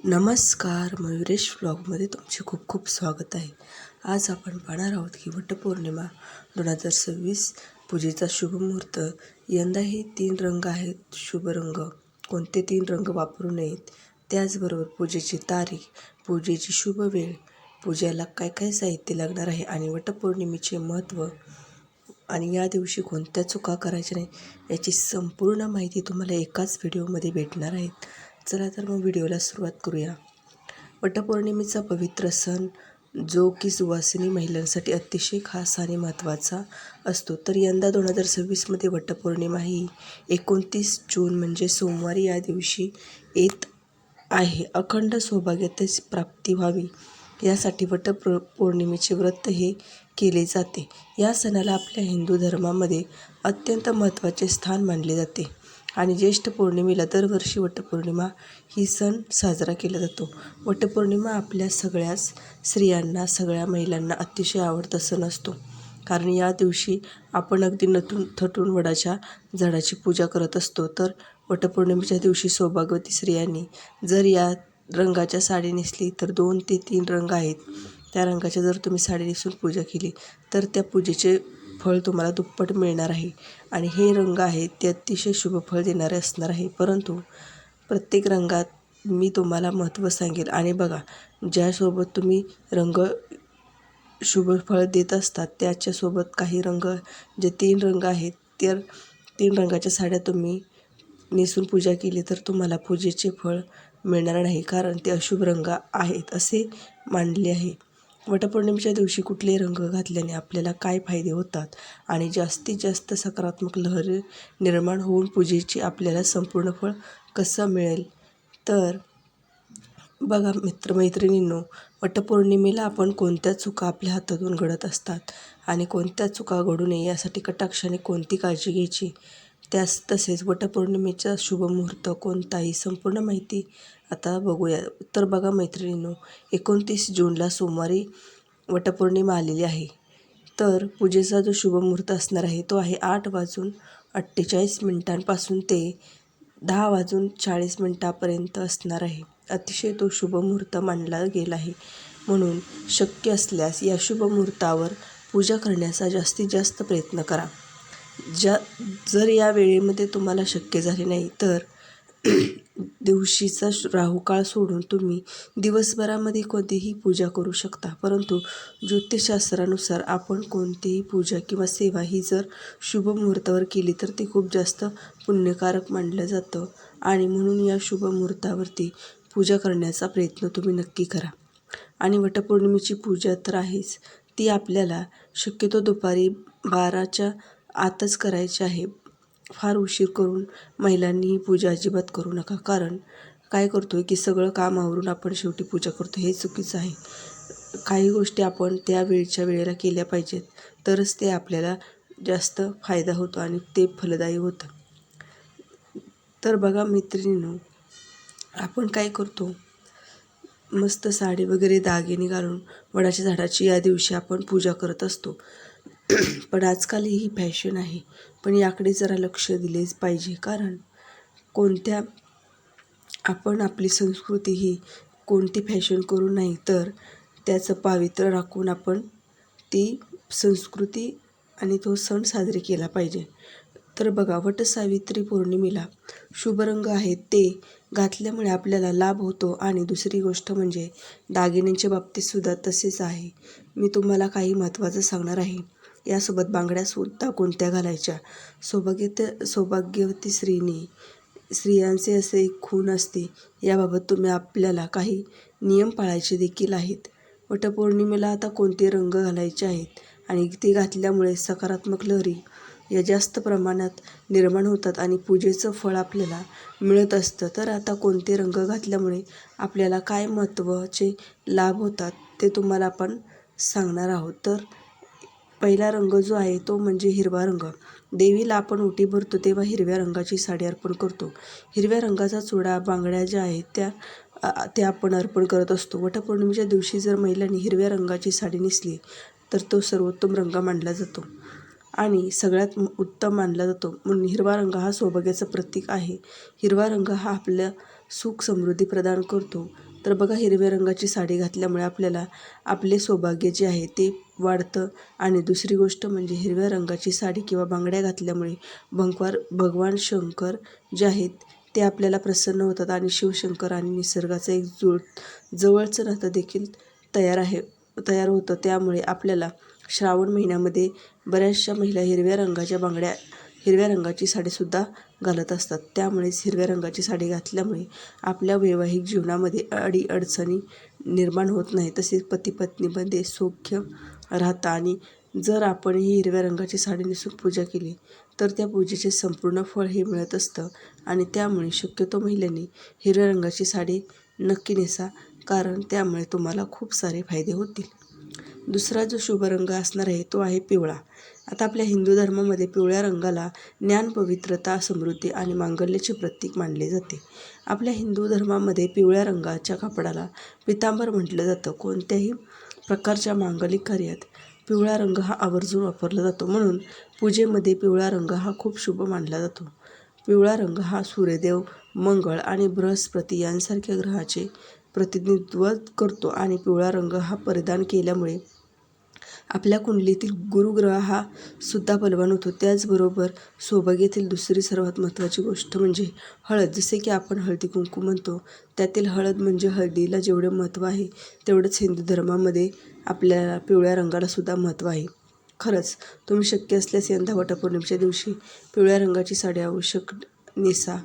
नमस्कार, मयुरेश व्लॉगमध्ये तुमचे खूप खूप स्वागत आहे. आज आपण पाहणार आहोत की वटपौर्णिमा 2026 पूजेचा शुभमुहूर्त. यंदाही 3 रंग आहेत. शुभ रंग कोणते 3 रंग वापरू नयेत, त्याचबरोबर पूजेची तारीख, पूजेची शुभ वेळ, पूजेला काय काय साहित्य लागणार आहे आणि वटपौर्णिमेचे महत्त्व आणि या दिवशी कोणत्या चुका करायच्या नाही याची संपूर्ण माहिती तुम्हाला एकाच व्हिडिओमध्ये भेटणार आहे. चला तर मग व्हिडिओला सुरुवात करूया. वटपौर्णिमेचा पवित्र सण जो की सुवासिनी महिलांसाठी अतिशय खास आणि महत्त्वाचा असतो. तर यंदा 2026मध्ये वटपौर्णिमा ही 29 जून म्हणजे सोमवारी या दिवशी येत आहे. अखंड सौभाग्याची प्राप्ती व्हावी यासाठी वटपौर्णिमेचे व्रत हे केले जाते. या सणाला आपल्या हिंदू धर्मामध्ये अत्यंत महत्त्वाचे स्थान मानले जाते आणि ज्येष्ठ पौर्णिमेला दरवर्षी वटपौर्णिमा ही सण साजरा केला जातो. वटपौर्णिमा आपल्या सगळ्याच स्त्रियांना, सगळ्या महिलांना अतिशय आवडता सण असतो. कारण या दिवशी आपण अगदी नटून थटून वडाच्या झाडाची पूजा करत असतो. तर वटपौर्णिमेच्या दिवशी सौभाग्यवती स्त्रियांनी जर या रंगाच्या साडी नेसली तर 2 ते 3 रंग आहेत, त्या रंगाच्या जर तुम्ही साडी नेसून पूजा केली तर त्या पूजेचे फळ तुम्हाला दुप्पट मिळणार आहे आणि हे रंग आहेत ते अतिशय शुभ फळ देणारे असणार आहे. परंतु प्रत्येक रंगात मी तुम्हाला महत्त्व सांगेल आणि बघा, ज्यासोबत तुम्ही रंग शुभ फळ देत असतात त्याच्यासोबत काही रंग, जे 3 रंग आहेत, त्या 3 रंगाच्या साड्या तुम्ही नेसून पूजा केली तर तुम्हाला पूजेचे फळ मिळणार नाही, कारण ते अशुभ रंग आहेत असे मानले आहे. वटपौर्णिमेच्या दिवशी कुठले रंग घातल्याने आपल्याला काय फायदे होतात आणि जास्तीत जास्त सकारात्मक लहरी निर्माण होऊन पूजेचे आपल्याला संपूर्ण फळ कसं मिळेल. तर बघा मित्रमैत्रिणींनो, वटपौर्णिमेला आपण कोणत्या चुका आपल्या हातातून घडत असतात आणि कोणत्या चुका घडू नये यासाठी कटाक्षाने कोणती काळजी घ्यायची, तसेच वटपौर्णिमेचा शुभमुहूर्त कोणता ही संपूर्ण माहिती आता बघूया. तर बघा मैत्रिणींनो, 29 जूनला सोमवारी वटपौर्णिमा आलेली आहे. तर पूजेचा जो शुभमुहूर्त असणार आहे तो आहे 8:48 पासून ते 10:40 असणार आहे. अतिशय तो शुभमुहूर्त मानला गेला आहे. म्हणून शक्य असल्यास या शुभमुहूर्तावर पूजा करण्याचा जास्तीत जास्त प्रयत्न करा. जर या वेळेमध्ये तुम्हाला शक्य झाले नाही तर दिवशीचा राहुकाळ सोडून तुम्ही दिवसभरामध्ये कोणतीही पूजा करू शकता. परंतु ज्योतिषशास्त्रानुसार आपण कोणतीही पूजा किंवा सेवा ही जर शुभ मुहूर्तावर केली तर ती खूप जास्त पुण्यकारक मानलं जातं आणि म्हणून या शुभ मुहूर्तावरती पूजा करण्याचा प्रयत्न तुम्ही नक्की करा. आणि वटपौर्णिमेची पूजा तर आहेच, ती आपल्याला शक्यतो दुपारी 12च्या आतच करायची आहे. फार उशीर करून महिलांनी ही पूजा अजिबात करू नका, कारण काय करतो आहे की सगळं काम आवरून आपण शेवटी पूजा करतो, हे चुकीचं आहे. काही गोष्टी आपण त्या वेळच्या वेळेला केल्या पाहिजेत, तरच ते आपल्याला जास्त फायदा होतो आणि ते फलदायी होतं. तर बघा मैत्रिणींनो, आपण काय करतो, मस्त साडी वगैरे दागिने घालून वडाच्या झाडाची या दिवशी आपण पूजा करत असतो. पण आजकाल ही फॅशन आहे, पण याकडे जरा लक्ष दिलेच पाहिजे. कारण आपण आपली संस्कृती ही कोणती फॅशन करू नाही, तर त्याचं पावित्र्य राखून आपण ती संस्कृती आणि तो सण साजरे केला पाहिजे. तर बघा, वटसावित्री पौर्णिमेला शुभ रंग आहेत ते घातल्यामुळे आपल्याला लाभ होतो. आणि दुसरी गोष्ट म्हणजे दागिन्यांच्या बाबतीतसुद्धा तसेच आहे. मी तुम्हाला काही महत्त्वाचं सांगणार आहे. यासोबत बांगड्यासुद्धा कोणत्या घालायच्या, सौभाग्यवती स्त्रियांचे असे एक खूण असते, याबाबत आपल्याला काही नियम पाळायचे देखील आहेत. वटपौर्णिमेला आता कोणते रंग घालायचे आहेत आणि ते घातल्यामुळे सकारात्मक लहरी या जास्त प्रमाणात निर्माण होतात आणि पूजेचं फळ आपल्याला मिळत असतं. तर आता कोणते रंग घातल्यामुळे आपल्याला काय महत्त्वाचे लाभ होतात ते तुम्हाला आपण सांगणार आहोत. तर पहिला रंग जो आहे तो म्हणजे हिरवा रंग. देवीला आपण ओटी भरतो तेव्हा हिरव्या रंगाची साडी अर्पण करतो. हिरव्या रंगाचा चुडा, बांगड्या ज्या आहेत त्या आपण अर्पण करत असतो. वटपौर्णिमेच्या दिवशी जर महिलांनी हिरव्या रंगाची साडी नेसली तर तो सर्वोत्तम रंग मानला जातो आणि सगळ्यात उत्तम मानला जातो. म्हणून हिरवा रंग हा सौभाग्याचं प्रतीक आहे. हिरवा रंग हा आपल्या सुख समृद्धी प्रदान करतो. तर बघा, हिरव्या रंगाची साडी घातल्यामुळे आपल्याला आपले सौभाग्य जे आहे ते वाढतं. आणि दुसरी गोष्ट म्हणजे हिरव्या रंगाची साडी किंवा बांगड्या घातल्यामुळे भगवान शंकर जे आहेत ते आपल्याला प्रसन्न होतात आणि शिवशंकर आणि निसर्गाचं एक जवळचं नातं देखील तयार होतं. त्यामुळे आपल्याला श्रावण महिन्यामध्ये बऱ्याचशा महिला हिरव्या रंगाची साडीसुद्धा घालत असतात. त्यामुळेच हिरव्या रंगाची साडी घातल्यामुळे आपल्या वैवाहिक जीवनामध्ये अडीअडचणी निर्माण होत नाही, तसेच पती पत्नीमध्ये सौख्य राहतं. आणि जर आपण ही हिरव्या रंगाची साडी नेसून पूजा केली तर त्या पूजेचे संपूर्ण फळ हे मिळत असतं. आणि त्यामुळे शक्यतो महिलांनी हिरव्या रंगाची साडी नक्की नेसा, कारण त्यामुळे तुम्हाला खूप सारे फायदे होतील. दुसरा जो शुभ रंग असणार आहे तो आहे पिवळा. आता आपल्या हिंदू धर्मामध्ये पिवळ्या रंगाला ज्ञान, पवित्रता, समृद्धी आणि मांगल्याचे प्रतीक मानले जाते. आपल्या हिंदू धर्मामध्ये पिवळ्या रंगाच्या कापडाला पितांबर म्हटलं जातं. कोणत्याही प्रकारच्या मांगलिक कार्यात पिवळा रंग हा आवर्जून वापरला जातो. म्हणून पूजेमध्ये पिवळा रंग हा खूप शुभ मानला जातो. पिवळा रंग हा सूर्यदेव, मंगळ आणि बृहस्पती यांसारख्या ग्रहाचे प्रतिनिधित्व करतो. आणि पिवळा रंग हा परिधान केल्यामुळे आपल्या कुंडलीतील गुरुग्रह हा सुद्धा बलवान होतो. त्याचबरोबर सौभाग्यातील दुसरी सर्वात महत्त्वाची गोष्ट म्हणजे हळद. जसे की आपण हळदी कुंकू म्हणतो, त्यातील हळद म्हणजे हळदीला जेवढे महत्त्व आहे तेवढंच हिंदू धर्मामध्ये आपल्याला पिवळ्या रंगाला सुद्धा महत्त्व आहे. खरंच तुम्ही शक्य असल्यास यंदा वटपौर्णिमेच्या दिवशी पिवळ्या रंगाची साडी अवश्य नेसा,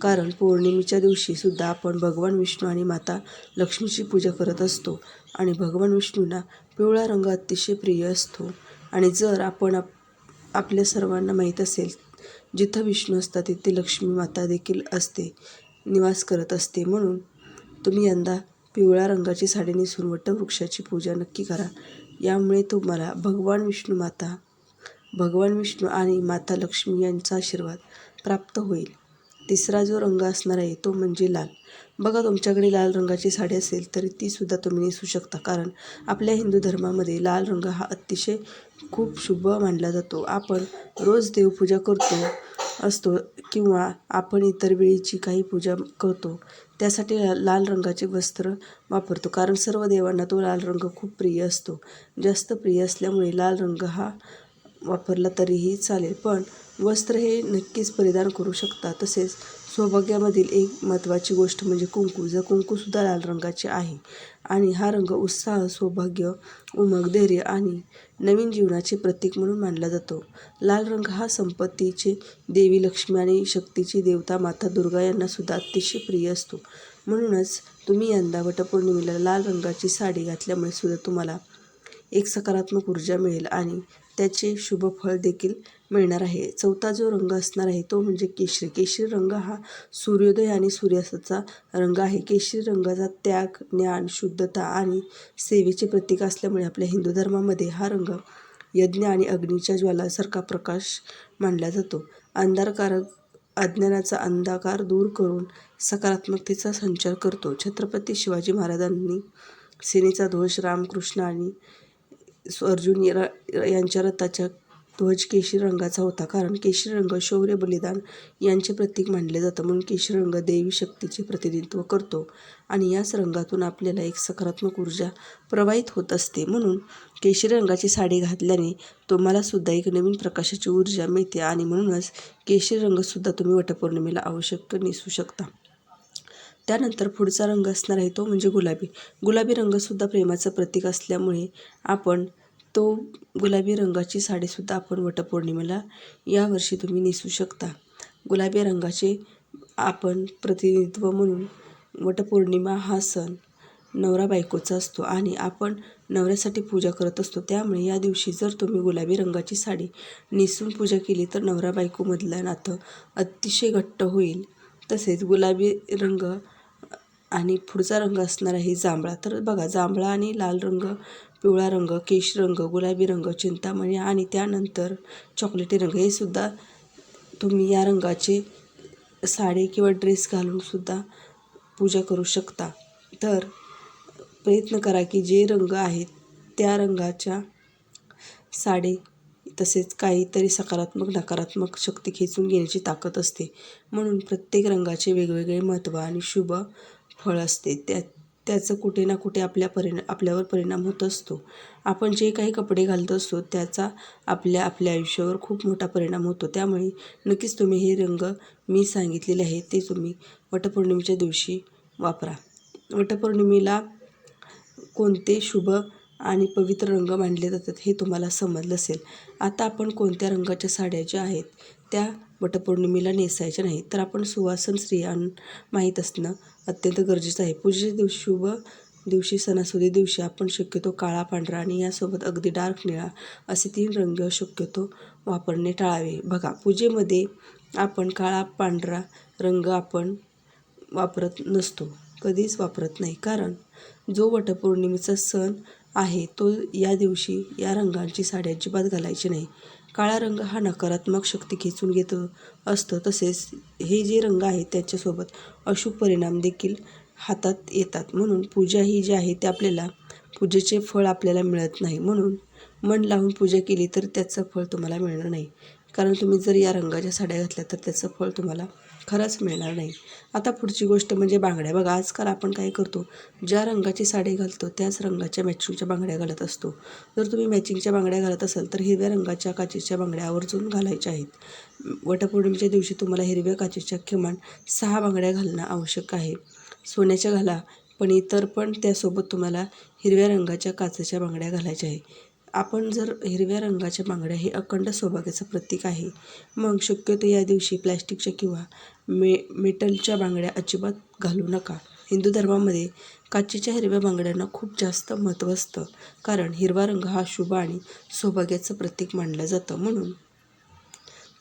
कारण पौर्णिमेच्या दिवशी सुद्धा आपण भगवान विष्णू आणि माता लक्ष्मीची पूजा करत असतो. आणि भगवान विष्णूंना पिवळा रंग अतिशय प्रिय असतो. आणि जर आपल्या सर्वांना माहीत असेल, जिथं विष्णू असतात तिथे लक्ष्मी माता देखील निवास करत असते. म्हणून तुम्ही यंदा पिवळ्या रंगाची साडी नेसून वटवृक्षाची पूजा नक्की करा. यामुळे तुम्हाला भगवान विष्णू आणि माता लक्ष्मी यांचा आशीर्वाद प्राप्त होईल. तिसरा जो रंग असणार आहे तो म्हणजे लाल. बघा, तुमच्याकडे लाल रंगाची साडी असेल तरी तीसुद्धा तुम्ही नेसू शकता, कारण आपल्या हिंदू धर्मामध्ये लाल रंग हा अतिशय खूप शुभ मानला जातो. आपण रोज देवपूजा करतो असतो किंवा आपण इतर वेळीची काही पूजा करतो त्यासाठी लाल रंगाचे वस्त्र वापरतो, कारण सर्व देवांना तो लाल रंग खूप प्रिय असतो. जास्त प्रिय असल्यामुळे लाल रंग हा वापरला तरीही चालेल, पण वस्त्र हे नक्कीच परिधान करू शकता. तसेच सौभाग्यामधील एक महत्त्वाची गोष्ट म्हणजे कुंकू. कुंकूसुद्धा लाल रंगाचे आहे आणि हा रंग उत्साह, सौभाग्य, उमंग, धैर्य आणि नवीन जीवनाचे प्रतीक म्हणून मानला जातो. लाल रंग हा संपत्तीची देवी लक्ष्मी आणि शक्तीची देवता माता दुर्गा यांना सुद्धा अतिशय प्रिय असतो. म्हणूनच तुम्ही यंदा वटपौर्णिमेला लाल रंगाची साडी घातल्यामुळे सुद्धा तुम्हाला एक सकारात्मक ऊर्जा मिळेल आणि त्याचे शुभ फळ देखील मिळणार आहे. चौथा जो रंग असणार आहे तो म्हणजे केशरी. केशरी रंग हा सूर्योदय आणि सूर्यास्ताचा रंग आहे. केशरी रंगाचा त्याग, ज्ञान, शुद्धता आणि सेवेचे प्रतीक असल्यामुळे आपल्या हिंदू धर्मामध्ये हा रंग यज्ञ आणि अग्नीच्या ज्वालासारखा प्रकाश मानला जातो. अज्ञानाचा अंधकार दूर करून सकारात्मकतेचा संचार करतो. छत्रपती शिवाजी महाराजांनी सेनेचा ध्वज रामकृष्ण आणि अर्जुन यांच्या रथाचा ध्वज केशरी रंगाचा होता, कारण केशरी रंग शौर्य, बलिदान यांचे प्रतीक मानले जातं. म्हणून केशरी रंग देवी शक्तीचे प्रतिनिधित्व करतो आणि याच रंगातून आपल्याला एक सकारात्मक ऊर्जा प्रवाहित होत असते. म्हणून केशरी रंगाची साडी घातल्याने तुम्हाला सुद्धा एक नवीन प्रकाशाची ऊर्जा मिळते आणि म्हणूनच केशरी रंगसुद्धा तुम्ही वटपौर्णिमेला आवश्यक नेसू शकता. त्यानंतर पुढचा रंग असणार आहे तो म्हणजे गुलाबी. गुलाबी रंगसुद्धा प्रेमाचं प्रतीक असल्यामुळे आपण तो गुलाबी रंगाची साडीसुद्धा आपण वटपौर्णिमेला यावर्षी तुम्ही नेसू शकता. गुलाबी रंगाचे आपण प्रतिनिधित्व म्हणून वटपौर्णिमा हा सण नवरा बायकोचा असतो आणि आपण नवऱ्यासाठी पूजा करत असतो. त्यामुळे या दिवशी जर तुम्ही गुलाबी रंगाची साडी नेसून पूजा केली तर नवरा बायकोमधलं नातं अतिशय घट्ट होईल. तसेच गुलाबी रंग आणि पुढचा रंग असणार आहे जांभळा. तर बघा, जांभळा आणि लाल रंग, पिवळा रंग, केशरी रंग, गुलाबी रंग, चिंतामणी आणि त्यानंतर चॉकलेटी रंग हे सुद्धा तुम्ही या रंगाचे साडी किंवा ड्रेस घालून सुद्धा पूजा करू शकता. तर प्रयत्न करा की जे रंग आहेत त्या रंगाच्या साडी, तसेच काहीतरी सकारात्मक नकारात्मक शक्ती खेचून घेण्याची ताकद असते. म्हणून प्रत्येक रंगाचे वेगवेगळे महत्त्व आणि शुभ फळ असते. त्याचं कुठे ना कुठे आपल्यावर परिणाम होत असतो. आपण जे काही कपडे घालत असतो त्याचा आपल्या आयुष्यावर खूप मोठा परिणाम होतो. त्यामुळे नक्कीच तुम्ही हे रंग मी सांगितलेले आहेत ते तुम्ही वटपौर्णिमेच्या दिवशी वापरा. वटपौर्णिमेला कोणते शुभ आणि पवित्र रंग मानले जातात हे तुम्हाला समजलं असेल. आता आपण कोणत्या रंगाच्या साड्या ज्या आहेत त्या वटपौर्णिमेला नेसायच्या नाहीत, तर आपण सुवासन स्त्रियांना माहीत असणं अत्यंत गरजेचं आहे. पूजेच्या दिवशी शुभ दिवशी सणासुदी दिवशी आपण शक्यतो काळा, पांढरा आणि यासोबत अगदी डार्क निळा असे 3 रंग शक्यतो वापरणे टाळावे. बघा, पूजेमध्ये आपण काळा, पांढरा रंग आपण वापरत नसतो, कधीच वापरत नाही. कारण जो वटपौर्णिमेचा सण आहे तो या दिवशी या रंगांची साडी अजिबात घालायची नाही. काळा रंग हा नकारात्मक शक्ती खेचून घेत असतो. तसेच हे जे रंग आहेत त्याच्यासोबत अशुभ परिणाम देखील हातात येतात. म्हणून पूजा ही जी आहे ते आपल्याला पूजेचे फळ आपल्याला मिळत नाही. म्हणून मन लावून पूजा केली तर त्याचं फळ तुम्हाला मिळणार नाही. कारण तुम्ही जर या रंगाच्या साड्या घातल्या तर त्याचं फळ तुम्हाला खरंच मिळणार नाही. आता पुढची गोष्ट म्हणजे बांगड्या. बघा, आजकाल आपण काय करतो, ज्या रंगाची साडी घालतो त्याच रंगाच्या मॅचिंगच्या बांगड्या घालत असतो. जर तुम्ही मॅचिंगच्या बांगड्या घालत असाल तर हिरव्या रंगाच्या काचेच्या बांगड्या आवर्जून घालायच्या आहेत. वटपौर्णिमेच्या दिवशी तुम्हाला हिरव्या काचेच्या किमान 6 बांगड्या घालणं आवश्यक आहे. सोन्याच्या घाला, पण इतर पण त्यासोबत तुम्हाला हिरव्या रंगाच्या काचेच्या बांगड्या घालायच्या आहे. आपण जर हिरव्या रंगाच्या बांगड्या हे अखंड सौभाग्याचं प्रतीक आहे. मग शक्यतो या दिवशी प्लॅस्टिकच्या किंवा मेटलच्या बांगड्या अजिबात घालू नका. हिंदू धर्मामध्ये काचेच्या हिरव्या बांगड्यांना खूप जास्त महत्त्व असतं. कारण हिरवा रंग हा शुभ आणि सौभाग्याचं प्रतीक मानलं जातं. म्हणून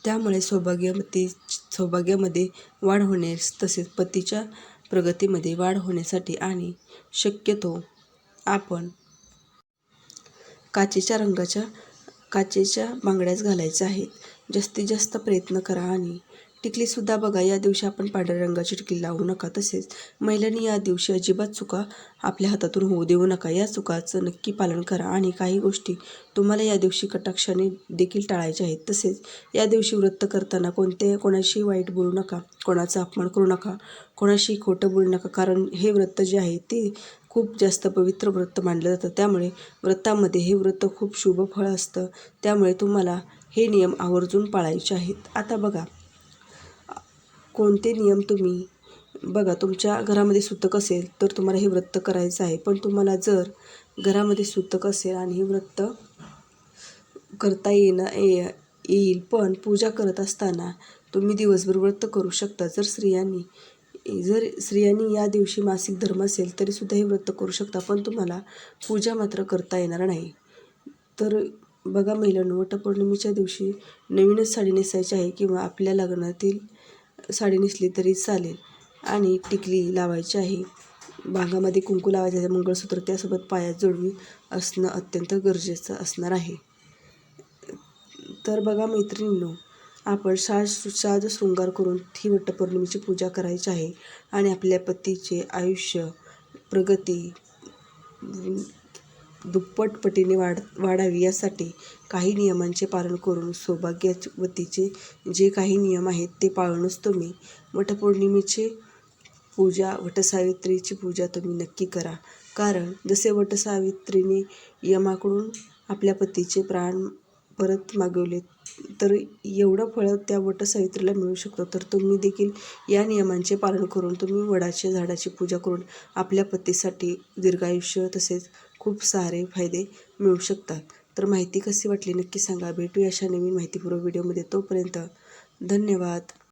त्यामुळे सौभाग्यामध्ये वाढ होण्यास तसेच पतीच्या प्रगतीमध्ये वाढ होण्यासाठी आणि शक्यतो आपण काचेच्या बांगड्याच घालायच्या आहेत. जास्तीत जास्त प्रयत्न करा. आणि टिकलीसुद्धा बघा, या दिवशी आपण पांढऱ्या रंगाची टिकली लावू नका. तसेच महिलांनी या दिवशी अजिबात चुका आपल्या हातातून होऊ देऊ नका. या चुकाचं नक्की पालन करा. आणि काही गोष्टी तुम्हाला या दिवशी कटाक्षाने देखील टाळायच्या आहेत. तसेच या दिवशी व्रत करताना कोणाशी वाईट बोलू नका, कोणाचा अपमान करू नका, कोणाशी खोटं बोलू नका. कारण हे व्रत जे आहे ते खूप जास्त पवित्र व्रत मानलं जातं. त्यामुळे व्रतामध्ये हे व्रत खूप शुभ फळ असतं. त्यामुळे तुम्हाला हे नियम आवर्जून पाळायचे आहेत. आता बघा, कोणते नियम तुम्ही बघा, तुमच्या घरामध्ये सुतक असेल तर तुम्हाला हे व्रत करायचं आहे. पण तुम्हाला जर घरामध्ये सुतक असेल आणि हे व्रत करता येईल पण पूजा करत असताना तुम्ही दिवसभर व्रत करू शकता. जर स्त्रियांनी या दिवशी मासिक धर्म असेल तरीसुद्धा हे व्रत करू शकता, पण तुम्हाला पूजा मात्र करता येणार नाही. तर बघा महिलांनो, वटपौर्णिमेच्या दिवशी नवीनच साडी नेसायची आहे किंवा आपल्या लग्नातील साडी नेसली तरी चालेल. आणि टिकली लावायची आहे, भांगामध्ये कुंकू लावायचं आहे, मंगळसूत्र त्यासोबत पायात जोडवी असणं अत्यंत गरजेचं असणार आहे. तर बघा मैत्रिणींनो, आपण साज शृंगार करून ही वटपौर्णिमेची पूजा करायची आहे. आणि आपल्या पतीचे आयुष्य प्रगती दुप्पटपटीने वाढावी यासाठी काही नियमांचे पालन करून सौभाग्यवतीचे जे काही नियम आहेत ते पाळूनच तुम्ही वटपौर्णिमेची पूजा, वटसावित्रीची पूजा तुम्ही नक्की करा. कारण जसे वटसावित्रीने यमाकडून आपल्या पतीचे प्राण परत मागवले तर एवढं फळ त्या वटसावित्रीला मिळू शकतं. तर तुम्ही देखील या नियमांचे पालन करून तुम्ही वडाच्या झाडाची पूजा करून आपल्या पतीसाठी दीर्घायुष्य तसेच खूप सारे फायदे मिळू शकतात. तर माहिती कशी वाटली नक्की सांगा. भेटूया अशा नवीन माहितीपूर्ण व्हिडिओमध्ये. तोपर्यंत धन्यवाद.